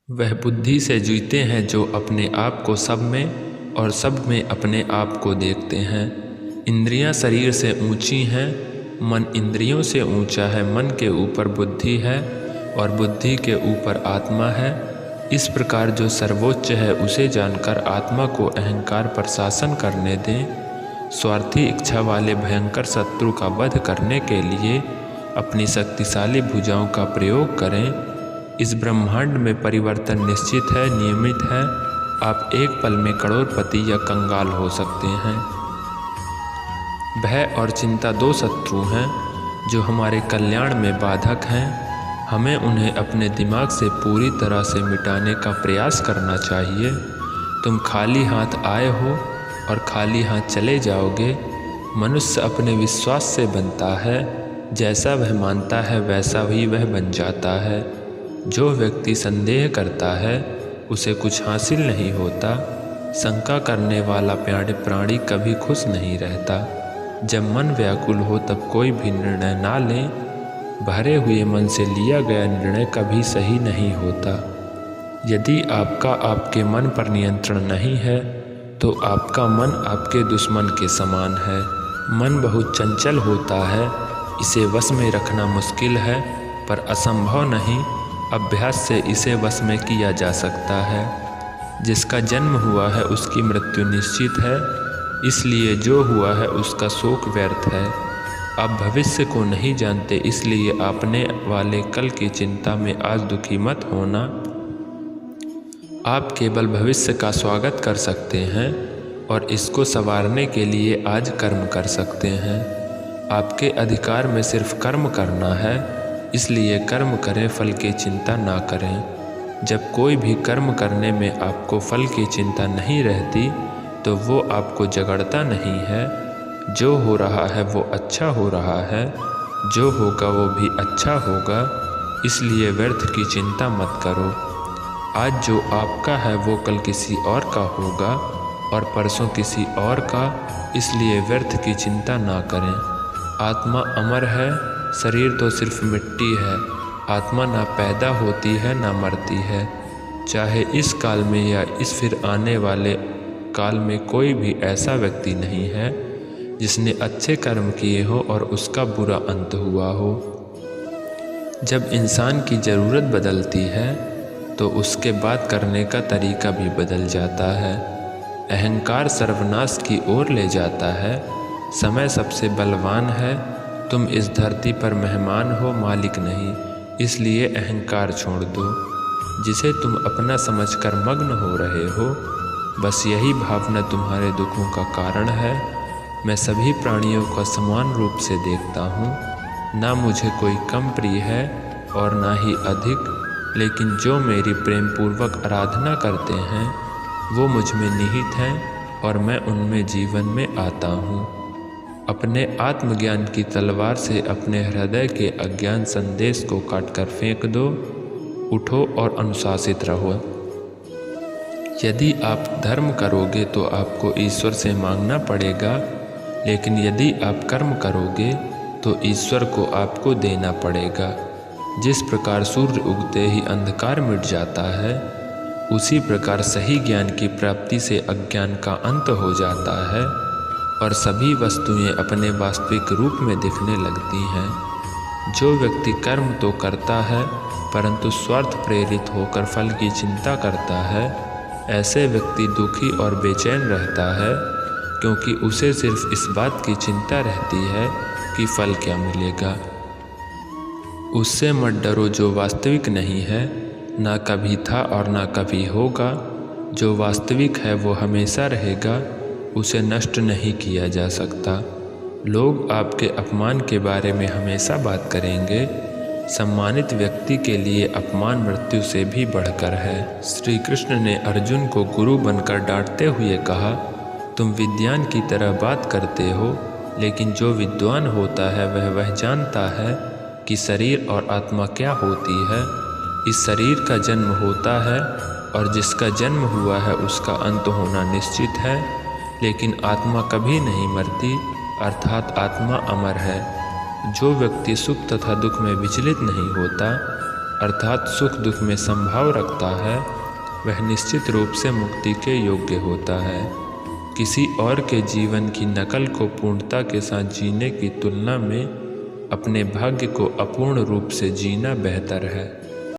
वह बुद्धि से जीते हैं जो अपने आप को सब में और सब में अपने आप को देखते हैं। इंद्रियां शरीर से ऊंची हैं, मन इंद्रियों से ऊंचा है। मन के ऊपर बुद्धि है और बुद्धि के ऊपर आत्मा है। इस प्रकार जो सर्वोच्च है उसे जानकर आत्मा को अहंकार पर शासन करने दें। स्वार्थी इच्छा वाले भयंकर शत्रु का वध करने के लिए अपनी शक्तिशाली भुजाओं का प्रयोग करें। इस ब्रह्मांड में परिवर्तन निश्चित है, नियमित है। आप एक पल में करोड़पति या कंगाल हो सकते हैं। भय और चिंता दो शत्रु हैं जो हमारे कल्याण में बाधक हैं। हमें उन्हें अपने दिमाग से पूरी तरह से मिटाने का प्रयास करना चाहिए। तुम खाली हाथ आए हो और खाली हाथ चले जाओगे। मनुष्य अपने विश्वास से बनता है, जैसा वह मानता है वैसा ही वह बन जाता है। जो व्यक्ति संदेह करता है उसे कुछ हासिल नहीं होता। शंका करने वाला प्राणी कभी खुश नहीं रहता। जब मन व्याकुल हो तब कोई भी निर्णय ना लें। भरे हुए मन से लिया गया निर्णय कभी सही नहीं होता। यदि आपका आपके मन पर नियंत्रण नहीं है तो आपका मन आपके दुश्मन के समान है। मन बहुत चंचल होता है, इसे वश में रखना मुश्किल है पर असंभव नहीं। अभ्यास से इसे वश में किया जा सकता है। जिसका जन्म हुआ है उसकी मृत्यु निश्चित है, इसलिए जो हुआ है उसका शोक व्यर्थ है। आप भविष्य को नहीं जानते, इसलिए आपने वाले कल की चिंता में आज दुखी मत होना। आप केवल भविष्य का स्वागत कर सकते हैं और इसको संवारने के लिए आज कर्म कर सकते हैं। आपके अधिकार में सिर्फ कर्म करना है, इसलिए कर्म करें, फल की चिंता ना करें। जब कोई भी कर्म करने में आपको फल की चिंता नहीं रहती तो वो आपको जगड़ता नहीं है। जो हो रहा है वो अच्छा हो रहा है, जो होगा वो भी अच्छा होगा, इसलिए व्यर्थ की चिंता मत करो। आज जो आपका है वो कल किसी और का होगा और परसों किसी और का, इसलिए व्यर्थ की चिंता ना करें। आत्मा अमर है, शरीर तो सिर्फ मिट्टी है। आत्मा ना पैदा होती है ना मरती है। चाहे इस काल में या इस फिर आने वाले काल में कोई भी ऐसा व्यक्ति नहीं है जिसने अच्छे कर्म किए हो और उसका बुरा अंत हुआ हो। जब इंसान की ज़रूरत बदलती है तो उसके बात करने का तरीका भी बदल जाता है। अहंकार सर्वनाश की ओर ले जाता है। समय सबसे बलवान है। तुम इस धरती पर मेहमान हो, मालिक नहीं, इसलिए अहंकार छोड़ दो। जिसे तुम अपना समझकर मग्न हो रहे हो, बस यही भावना तुम्हारे दुखों का कारण है। मैं सभी प्राणियों को समान रूप से देखता हूँ। ना मुझे कोई कम प्रिय है और ना ही अधिक, लेकिन जो मेरी प्रेम पूर्वक आराधना करते हैं वो मुझ में निहित हैं और मैं उनमें जीवन में आता हूँ। अपने आत्मज्ञान की तलवार से अपने हृदय के अज्ञान संदेश को काटकर फेंक दो। उठो और अनुशासित रहो। यदि आप धर्म करोगे तो आपको ईश्वर से मांगना पड़ेगा, लेकिन यदि आप कर्म करोगे तो ईश्वर को आपको देना पड़ेगा। जिस प्रकार सूर्य उगते ही अंधकार मिट जाता है, उसी प्रकार सही ज्ञान की प्राप्ति से अज्ञान का अंत हो जाता है और सभी वस्तुएं अपने वास्तविक रूप में दिखने लगती हैं। जो व्यक्ति कर्म तो करता है परंतु स्वार्थ प्रेरित होकर फल की चिंता करता है, ऐसे व्यक्ति दुखी और बेचैन रहता है, क्योंकि उसे सिर्फ इस बात की चिंता रहती है कि फल क्या मिलेगा। उससे मत डरो जो वास्तविक नहीं है, ना कभी था और ना कभी होगा। जो वास्तविक है वो हमेशा रहेगा, उसे नष्ट नहीं किया जा सकता। लोग आपके अपमान के बारे में हमेशा बात करेंगे। सम्मानित व्यक्ति के लिए अपमान मृत्यु से भी बढ़कर है। श्री कृष्ण ने अर्जुन को गुरु बनकर डांटते हुए कहा, तुम विद्वान की तरह बात करते हो, लेकिन जो विद्वान होता है वह जानता है कि शरीर और आत्मा क्या होती है। इस शरीर का जन्म होता है और जिसका जन्म हुआ है उसका अंत होना निश्चित है, लेकिन आत्मा कभी नहीं मरती, अर्थात आत्मा अमर है। जो व्यक्ति सुख तथा दुख में विचलित नहीं होता अर्थात सुख दुख में संभाव रखता है, वह निश्चित रूप से मुक्ति के योग्य होता है। किसी और के जीवन की नकल को पूर्णता के साथ जीने की तुलना में अपने भाग्य को अपूर्ण रूप से जीना बेहतर है।